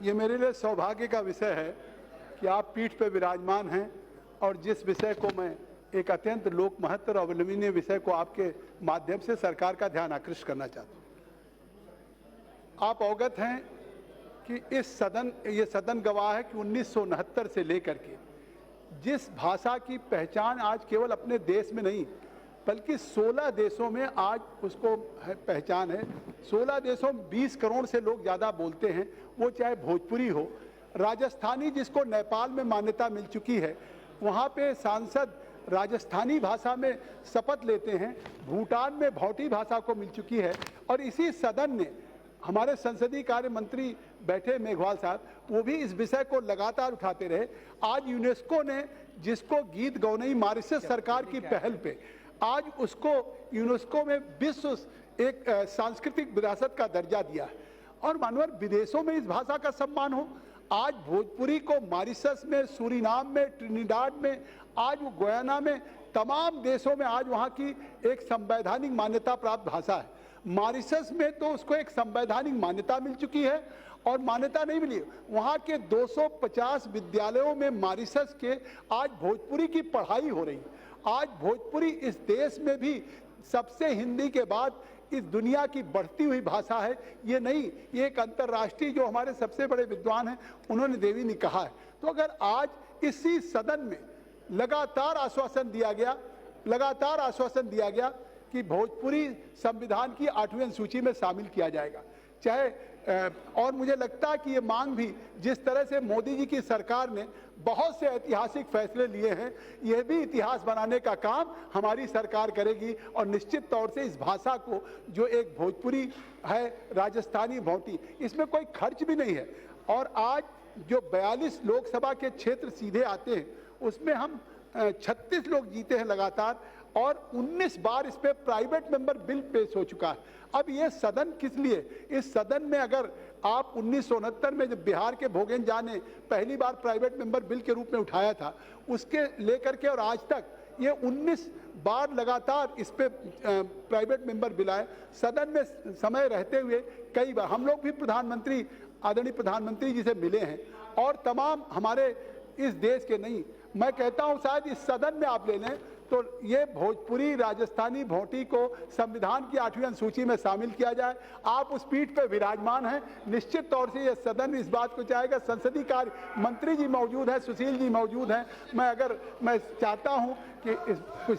ये मेरे लिए सौभाग्य का विषय है कि आप पीठ पर विराजमान हैं और जिस विषय को मैं एक अत्यंत लोक महत्व और अवलंबनीय विषय को आपके माध्यम से सरकार का ध्यान आकृष्ट करना चाहता हूँ। आप अवगत हैं कि ये सदन गवाह है कि 1969 से लेकर के जिस भाषा की पहचान आज केवल अपने देश में नहीं बल्कि 16 देशों में आज उसको पहचान है। 16 देशों में 20 करोड़ से लोग ज़्यादा बोलते हैं, वो चाहे भोजपुरी हो, राजस्थानी जिसको नेपाल में मान्यता मिल चुकी है, वहाँ पे सांसद राजस्थानी भाषा में शपथ लेते हैं, भूटान में भौटी भाषा को मिल चुकी है। और इसी सदन ने हमारे संसदीय कार्य मंत्री बैठे मेघवाल साहब, वो भी इस विषय को लगातार उठाते रहे। आज यूनेस्को ने जिसको गीत गौनई मॉरिशस सरकार की पहल पे आज उसको यूनेस्को में विश्व एक सांस्कृतिक विरासत का दर्जा दिया है और मानवर विदेशों में इस भाषा का सम्मान हो। आज भोजपुरी को मॉरिशस में, सूरीनाम में, ट्रिनिडाड में, आज वो गुयाना में, तमाम देशों में आज वहाँ की एक संवैधानिक मान्यता प्राप्त भाषा है। मॉरिशस में तो उसको एक संवैधानिक मान्यता मिल चुकी है और मान्यता नहीं मिली, वहाँ के 250 विद्यालयों में मॉरिशस के आज भोजपुरी की पढ़ाई हो रही है। आज भोजपुरी इस देश में भी सबसे हिंदी के बाद इस दुनिया की बढ़ती हुई भाषा है। ये नहीं, ये एक अंतर्राष्ट्रीय जो हमारे सबसे बड़े विद्वान हैं उन्होंने देवी ने कहा है। तो अगर आज इसी सदन में लगातार आश्वासन दिया गया कि भोजपुरी संविधान की 8वीं अनुसूची में शामिल किया जाएगा, चाहे और मुझे लगता है कि ये मांग भी जिस तरह से मोदी जी की सरकार ने बहुत से ऐतिहासिक फैसले लिए हैं, यह भी इतिहास बनाने का काम हमारी सरकार करेगी। और निश्चित तौर से इस भाषा को जो एक भोजपुरी है, राजस्थानी भौटी, इसमें कोई खर्च भी नहीं है। और आज जो 42 लोकसभा के क्षेत्र सीधे आते हैं उसमें हम 36 लोग जीते हैं लगातार और 19 बार इस पे प्राइवेट मेंबर बिल पेश हो चुका है। अब ये सदन किस लिए? इस सदन में अगर आप 1969 में जब बिहार के भोगेन झा ने पहली बार प्राइवेट मेंबर बिल के रूप में उठाया था, उसके लेकर के और आज तक ये 19 बार लगातार इस पे प्राइवेट मेंबर बिल आए। सदन में समय रहते हुए कई बार हम लोग भी प्रधानमंत्री, आदरणीय प्रधानमंत्री जी से मिले हैं और तमाम हमारे इस देश के नहीं, मैं कहता हूं शायद इस सदन में आप ले लें तो ये भोजपुरी राजस्थानी भोटी को संविधान की 8वीं अनुसूची में शामिल किया जाए। आप उस पीठ पर विराजमान हैं, निश्चित तौर से ये सदन इस बात को चाहेगा। संसदीय कार्य मंत्री जी मौजूद हैं, सुशील जी मौजूद हैं। मैं चाहता हूं कि कुछ